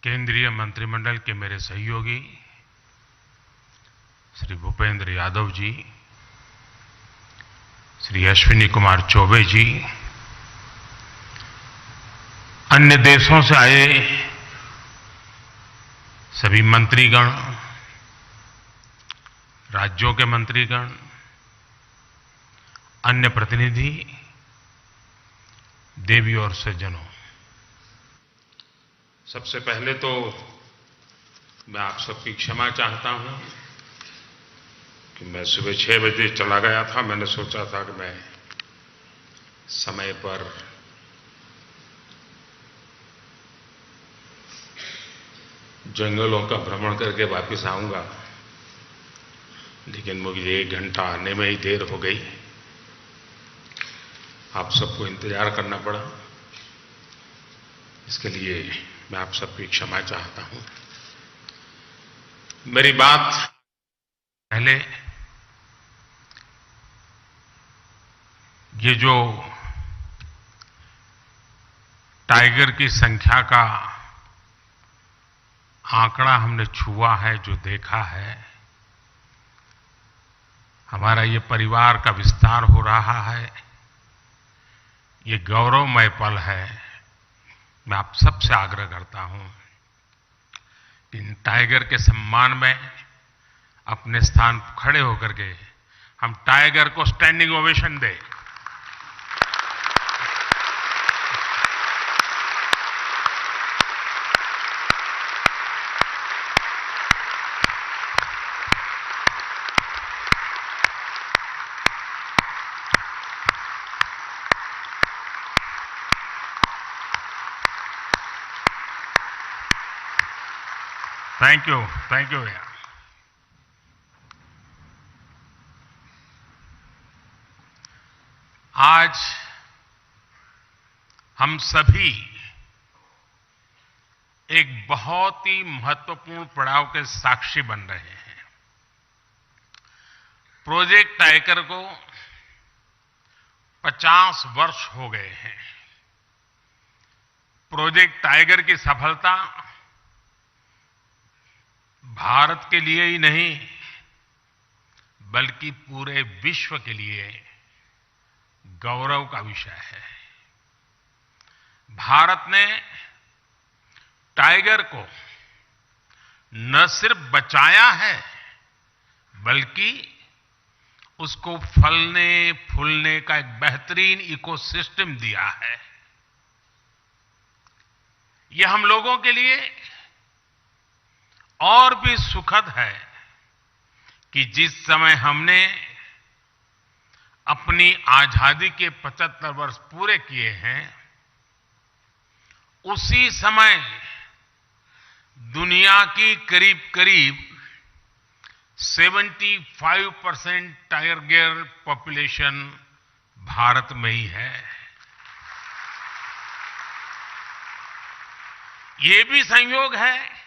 केंद्रीय मंत्रिमंडल के मेरे सहयोगी श्री भूपेंद्र यादव जी, श्री अश्विनी कुमार चौबे जी, अन्य देशों से आए सभी मंत्रीगण, राज्यों के मंत्रीगण, अन्य प्रतिनिधि, देवी और सज्जनों, सबसे पहले तो मैं आप सबकी क्षमा चाहता हूं कि मैं सुबह 6 बजे चला गया था। मैंने सोचा था कि मैं समय पर जंगलों का भ्रमण करके वापस आऊंगा, लेकिन मुझे 1 घंटा आने में ही देर हो गई। आप सबको इंतजार करना पड़ा। इसके लिए मैं आप सबकी क्षमा चाहता हूं। मेरी बात पहले ये जो टाइगर की संख्या का आंकड़ा हमने छुआ है, जो देखा है, हमारा ये परिवार का विस्तार हो रहा है, ये गौरवमय पल है। मैं आप सबसे आग्रह करता हूं कि इन टाइगर के सम्मान में अपने स्थान खड़े होकर के हम टाइगर को स्टैंडिंग ओवेशन दें। थैंक यू भैया। आज हम सभी एक बहुत ही महत्वपूर्ण पड़ाव के साक्षी बन रहे हैं। प्रोजेक्ट टाइगर को 50 वर्ष हो गए हैं। प्रोजेक्ट टाइगर की सफलता भारत के लिए ही नहीं, बल्कि पूरे विश्व के लिए गौरव का विषय है। भारत ने टाइगर को न सिर्फ बचाया है, बल्कि उसको फलने फूलने का एक बेहतरीन इकोसिस्टम दिया है। यह हम लोगों के लिए और भी सुखद है कि जिस समय हमने अपनी आजादी के 75 वर्ष पूरे किए हैं, उसी समय दुनिया की करीब 75% टाइगर पॉपुलेशन भारत में ही है। ये भी संयोग है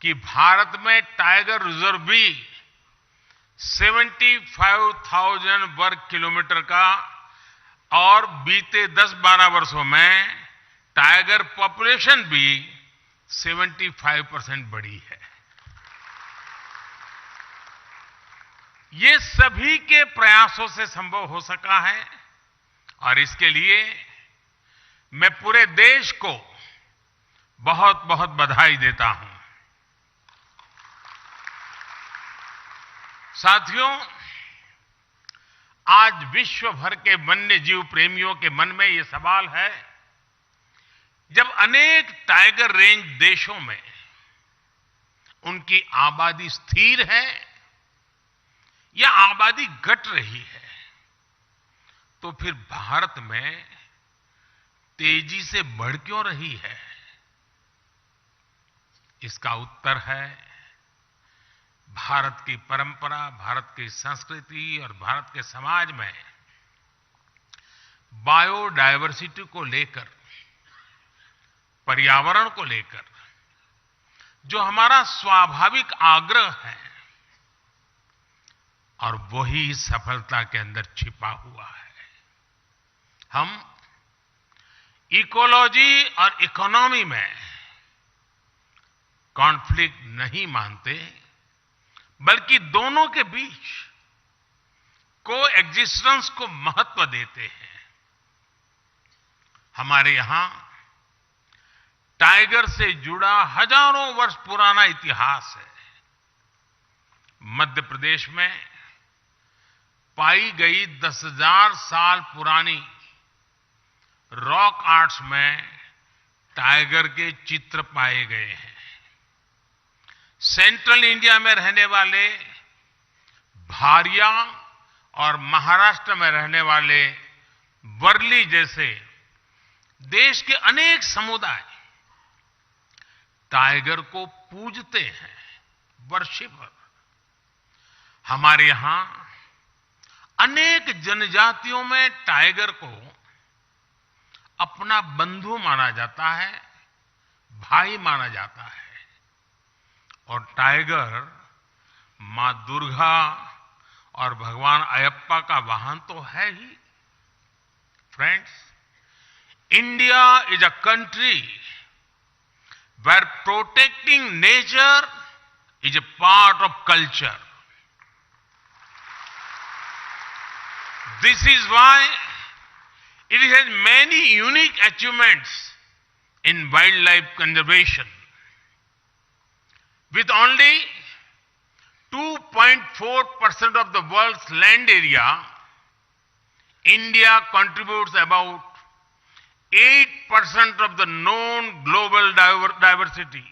कि भारत में टाइगर रिजर्व भी 75,000 वर्ग किलोमीटर का, और बीते 10-12 वर्षों में टाइगर पॉपुलेशन भी 75% बढ़ी है। ये सभी के प्रयासों से संभव हो सका है, और इसके लिए मैं पूरे देश को बहुत बहुत बधाई देता हूं। साथियों, आज विश्व भर के वन्य जीव प्रेमियों के मन में यह सवाल है, जब अनेक टाइगर रेंज देशों में उनकी आबादी स्थिर है या आबादी घट रही है, तो फिर भारत में तेजी से बढ़ क्यों रही है? इसका उत्तर है भारत की परंपरा, भारत की संस्कृति और भारत के समाज में बायोडायवर्सिटी को लेकर, पर्यावरण को लेकर जो हमारा स्वाभाविक आग्रह है, और वही सफलता के अंदर छिपा हुआ है। हम इकोलॉजी और इकोनॉमी में कॉन्फ्लिक्ट नहीं मानते, बल्कि दोनों के बीच को एग्जिस्टेंस को महत्व देते हैं। हमारे यहां टाइगर से जुड़ा हजारों वर्ष पुराना इतिहास है। मध्य प्रदेश में पाई गई 10,000 साल पुरानी रॉक आर्ट्स में टाइगर के चित्र पाए गए हैं। सेंट्रल इंडिया में रहने वाले भारिया और महाराष्ट्र में रहने वाले वर्ली जैसे देश के अनेक समुदाय टाइगर को पूजते हैं, वर्शिपर। हमारे यहां अनेक जनजातियों में टाइगर को अपना बंधु माना जाता है, भाई माना जाता है। और टाइगर मां दुर्गा और भगवान अयप्पा का वाहन तो है ही। Friends, India is a country where protecting nature is a part of culture. This is why it has many unique achievements in wildlife conservation. With only 2.4% of the world's land area, India contributes about 8% of the known global diversity.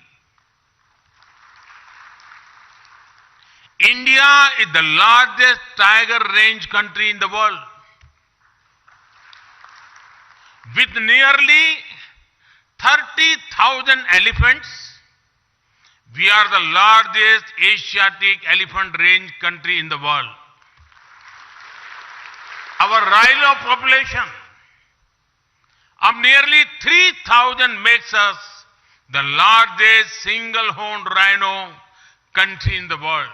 India is the largest tiger range country in the world. With nearly 30,000 elephants, we are the largest Asiatic elephant range country in the world. Our rhino population of nearly 3,000 makes us the largest single-horned rhino country in the world.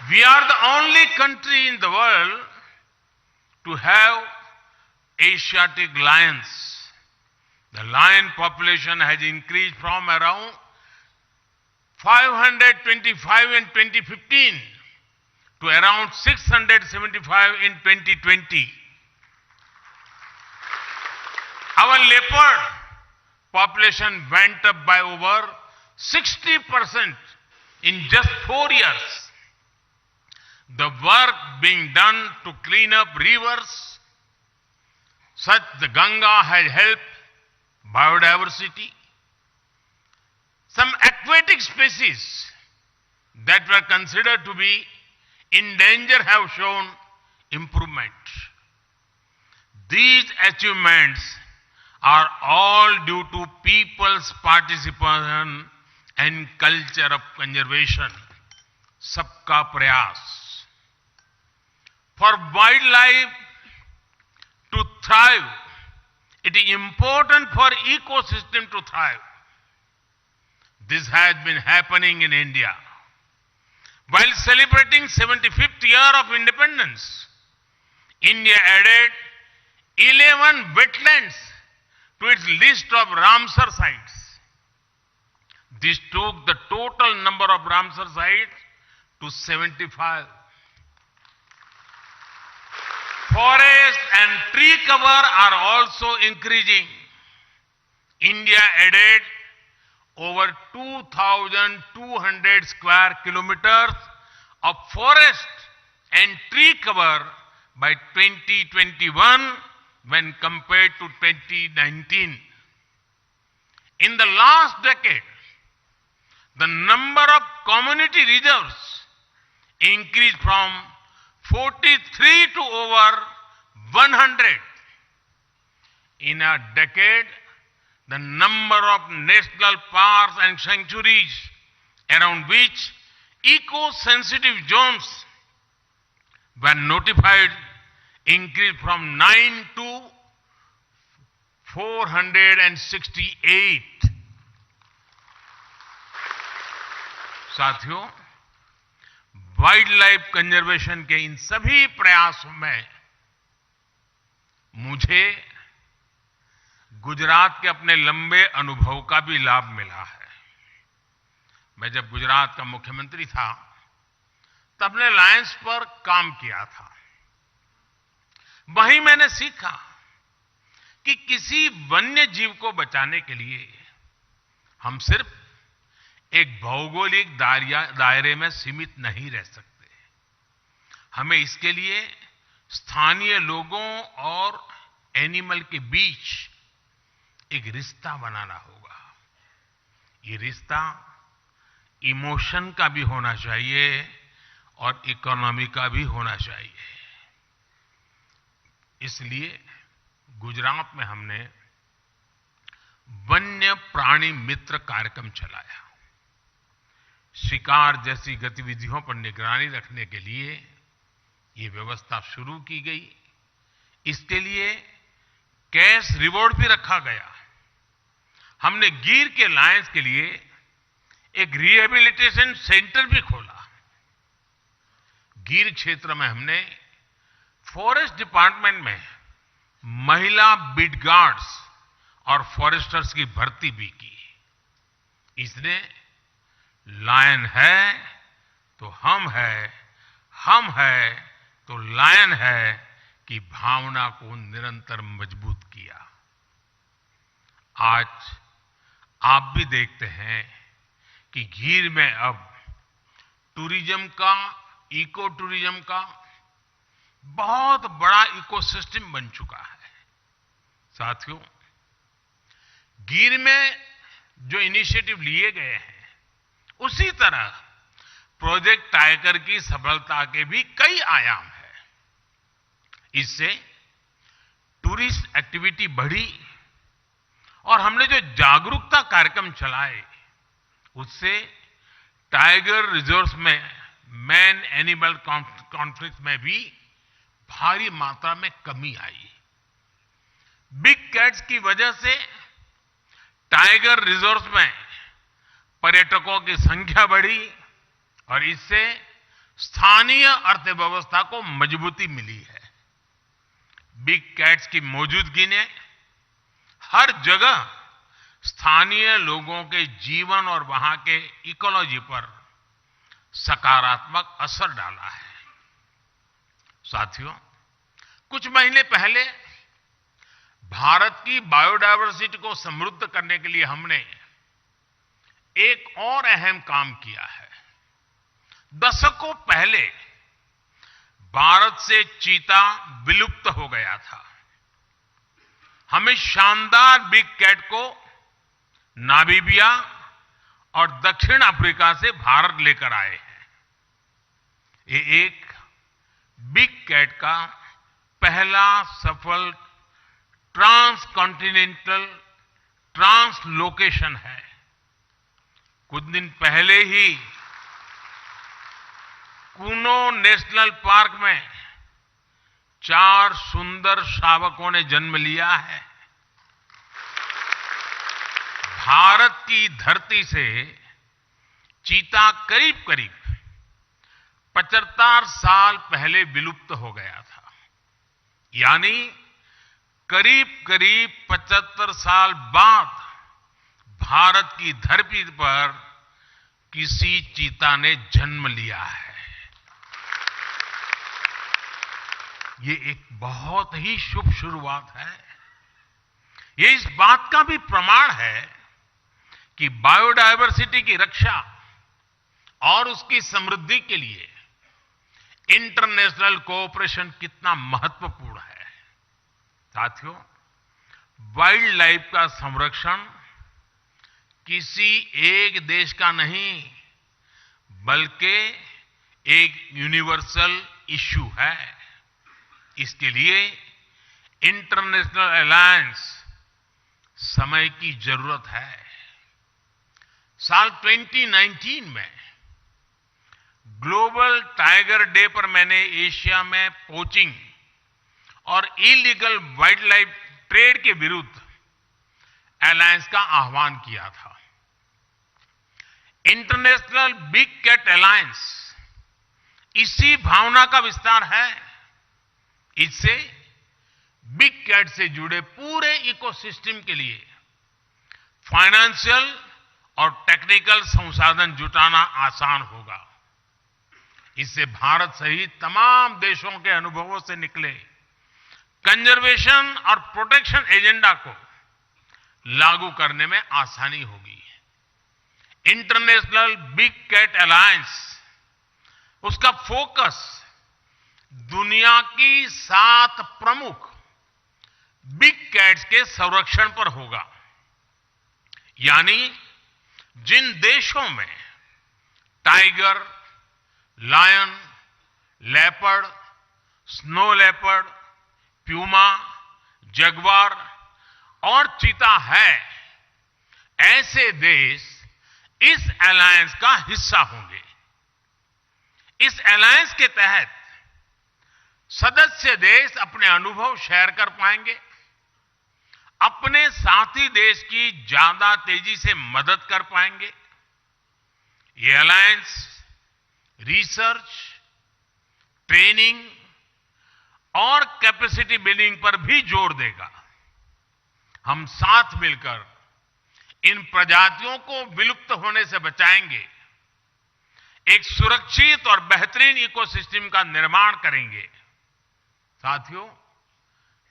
We are the only country in the world to have Asiatic lions. The lion population has increased from around 525 in 2015 to around 675 in 2020. Our leopard population went up by over 60% in just 4 years. The work being done to clean up rivers, such the Ganga, has helped biodiversity. Some aquatic species that were considered to be in danger have shown improvement. These achievements are all due to people's participation and culture of conservation. Sabka prayas. For wildlife to thrive, it is important for ecosystem to thrive. This has been happening in India. While celebrating 75th year of independence, India added 11 wetlands to its list of Ramsar sites. This took the total number of Ramsar sites to 75. Forest and tree cover are also increasing. India added over 2,200 square kilometers of forest and tree cover by 2021 when compared to 2019. In the last decade, the number of community reserves increased from 43 to over 100. In a decade, the number of national parks and sanctuaries around which eco-sensitive zones were notified increased from 9 to 468. साथियों, wild life conservation के इन सभी प्रयासों में मुझे गुजरात के अपने लंबे अनुभव का भी लाभ मिला है। मैं जब गुजरात का मुख्यमंत्री था तब ने लायंस पर काम किया था। वहीं मैंने सीखा कि किसी वन्य जीव को बचाने के लिए हम सिर्फ एक भौगोलिक दायरे में सीमित नहीं रह सकते। हमें इसके लिए स्थानीय लोगों और एनिमल के बीच एक रिश्ता बनाना होगा। ये रिश्ता इमोशन का भी होना चाहिए और इकोनॉमी का भी होना चाहिए। इसलिए गुजरात में हमने वन्य प्राणी मित्र कार्यक्रम चलाया। शिकार जैसी गतिविधियों पर निगरानी रखने के लिए ये व्यवस्था शुरू की गई। इसके लिए कैश रिवॉर्ड भी रखा गया। हमने गिर के लायंस के लिए एक रिहेबिलिटेशन सेंटर भी खोला। गिर क्षेत्र में हमने फॉरेस्ट डिपार्टमेंट में महिला बीट गार्ड्स और फॉरेस्टर्स की भर्ती भी की। इसने लायन है तो हम है तो लायन है की भावना को निरंतर मजबूत किया। आज आप भी देखते हैं कि गिर में अब टूरिज्म का, इको टूरिज्म का बहुत बड़ा इकोसिस्टम बन चुका है। साथियों, गिर में जो इनिशिएटिव लिए गए हैं उसी तरह प्रोजेक्ट टाइगर की सफलता के भी कई आयाम हैं। इससे टूरिस्ट एक्टिविटी बढ़ी और हमने जो जागरूकता कार्यक्रम चलाए उससे टाइगर रिजर्व्स में मैन एनिमल कॉन्फ्लिक्ट में भी भारी मात्रा में कमी आई। बिग कैट्स की वजह से टाइगर रिजर्व्स में पर्यटकों की संख्या बढ़ी और इससे स्थानीय अर्थव्यवस्था को मजबूती मिली है। बिग कैट्स की मौजूदगी ने हर जगह स्थानीय लोगों के जीवन और वहां के इकोलॉजी पर सकारात्मक असर डाला है। साथियों, कुछ महीने पहले भारत की बायोडायवर्सिटी को समृद्ध करने के लिए हमने एक और अहम काम किया है। दशकों पहले भारत से चीता विलुप्त हो गया था। हमें शानदार बिग कैट को नामीबिया और दक्षिण अफ्रीका से भारत लेकर आए हैं। ये एक बिग कैट का पहला सफल ट्रांस कॉन्टिनेंटल ट्रांसलोकेशन है। कुछ दिन पहले ही कूनो नेशनल पार्क में 4 सुंदर शावकों ने जन्म लिया है। भारत की धरती से चीता करीब 75 साल पहले विलुप्त हो गया था। यानी करीब 75 साल बाद भारत की धरती पर किसी चीता ने जन्म लिया है। ये एक बहुत ही शुभ शुरुआत है। ये इस बात का भी प्रमाण है कि बायोडायवर्सिटी की रक्षा और उसकी समृद्धि के लिए इंटरनेशनल कोऑपरेशन कितना महत्वपूर्ण है। साथियों, वाइल्ड लाइफ का संरक्षण किसी एक देश का नहीं बल्कि एक यूनिवर्सल इश्यू है। इसके लिए इंटरनेशनल अलायंस समय की जरूरत है। साल 2019 में ग्लोबल टाइगर डे पर मैंने एशिया में पोचिंग और इलीगल वाइल्ड लाइफ ट्रेड के विरुद्ध अलायंस का आह्वान किया था। इंटरनेशनल बिग कैट अलायंस इसी भावना का विस्तार है। इससे बिग कैट से जुड़े पूरे इकोसिस्टम के लिए फाइनेंशियल और टेक्निकल संसाधन जुटाना आसान होगा। इससे भारत सहित तमाम देशों के अनुभवों से निकले कंजर्वेशन और प्रोटेक्शन एजेंडा को लागू करने में आसानी होगी। इंटरनेशनल बिग कैट अलायंस, उसका फोकस दुनिया की 7 प्रमुख बिग कैट्स के संरक्षण पर होगा। यानी जिन देशों में tiger, lion, leopard, snow leopard, puma, jaguar और चीता है, ऐसे देश इस अलायंस का हिस्सा होंगे। इस अलायंस के तहत सदस्य देश अपने अनुभव शेयर कर पाएंगे, अपने साथी देश की ज्यादा तेजी से मदद कर पाएंगे। ये अलायंस रिसर्च, ट्रेनिंग और कैपेसिटी बिल्डिंग पर भी जोर देगा। हम साथ मिलकर इन प्रजातियों को विलुप्त होने से बचाएंगे, एक सुरक्षित और बेहतरीन इकोसिस्टम का निर्माण करेंगे। साथियों,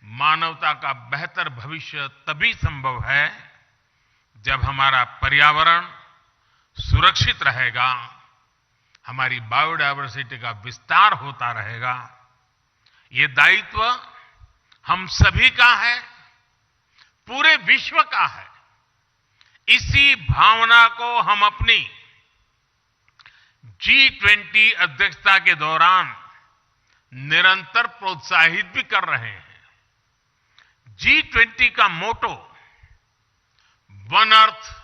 मानवता का बेहतर भविष्य तभी संभव है जब हमारा पर्यावरण सुरक्षित रहेगा, हमारी बायोडायवर्सिटी का विस्तार होता रहेगा। ये दायित्व हम सभी का है, पूरे विश्व का है। इसी भावना को हम अपनी G20 अध्यक्षता के दौरान निरंतर प्रोत्साहित भी कर रहे हैं। G20 का motto one earth,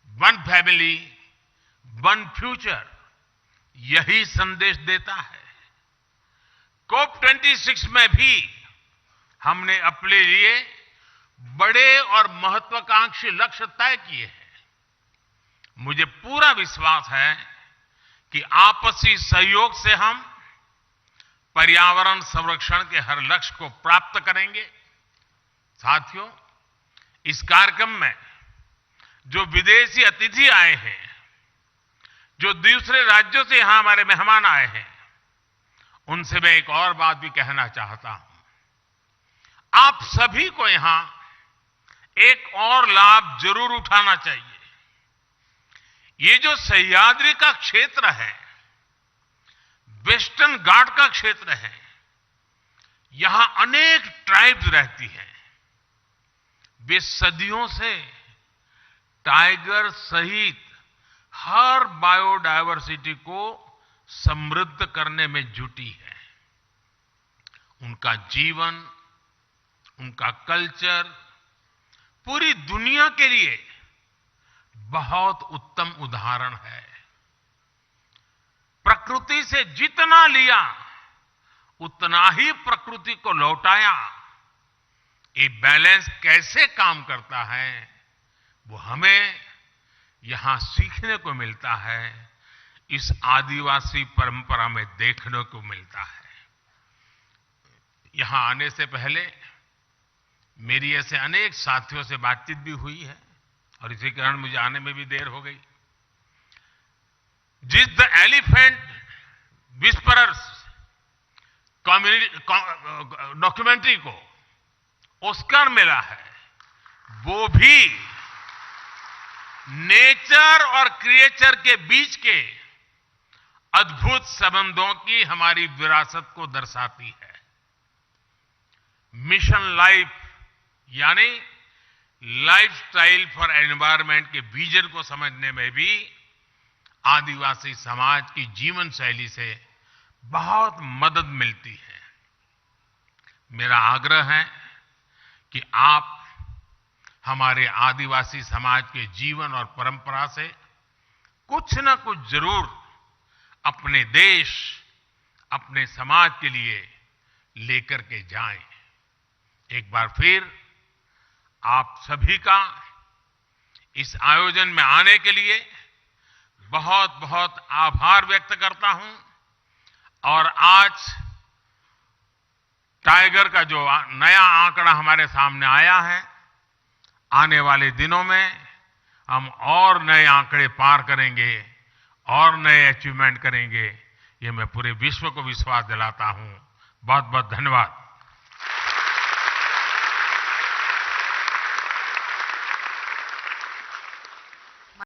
one family, one future यही संदेश देता है। COP26 में भी हमने अपने लिए बड़े और महत्वाकांक्षी लक्ष्य तय किए हैं। मुझे पूरा विश्वास है कि आपसी सहयोग से हम पर्यावरण संरक्षण के हर लक्ष्य को प्राप्त करेंगे। साथियों, इस कार्यक्रम में जो विदेशी अतिथि आए हैं, जो दूसरे राज्यों से यहां हमारे मेहमान आए हैं, उनसे मैं एक और बात भी कहना चाहता हूं। आप सभी को यहां एक और लाभ जरूर उठाना चाहिए। ये जो सह्याद्री का क्षेत्र है, वेस्टर्न घाट का क्षेत्र है, यहां अनेक ट्राइब्स रहती हैं। वे सदियों से टाइगर सहित हर बायोडायवर्सिटी को समृद्ध करने में जुटी है। उनका जीवन, उनका कल्चर पूरी दुनिया के लिए बहुत उत्तम उदाहरण है। प्रकृति से जितना लिया उतना ही प्रकृति को लौटाया। ये बैलेंस कैसे काम करता है, वो हमें यहां सीखने को मिलता है, इस आदिवासी परंपरा में देखने को मिलता है। यहां आने से पहले मेरी ऐसे अनेक साथियों से बातचीत भी हुई है और इसी कारण मुझे आने में भी देर हो गई। जिस द एलिफेंट विस्परर्स डॉक्यूमेंट्री को ऑस्कर मिला है, वो भी नेचर और क्रिएचर के बीच के अद्भुत संबंधों की हमारी विरासत को दर्शाती है। मिशन लाइफ यानी लाइफस्टाइल फॉर एनवायरनमेंट के विजन को समझने में भी आदिवासी समाज की जीवन शैली से बहुत मदद मिलती है। मेरा आग्रह है कि आप हमारे आदिवासी समाज के जीवन और परंपरा से कुछ न कुछ जरूर अपने देश, अपने समाज के लिए लेकर के जाएं। एक बार फिर आप सभी का इस आयोजन में आने के लिए बहुत बहुत आभार व्यक्त करता हूं। और आज टाइगर का जो नया आंकड़ा हमारे सामने आया है, आने वाले दिनों में हम और नए आंकड़े पार करेंगे और नए अचीवमेंट करेंगे, ये मैं पूरे विश्व को विश्वास दिलाता हूं। बहुत बहुत धन्यवाद।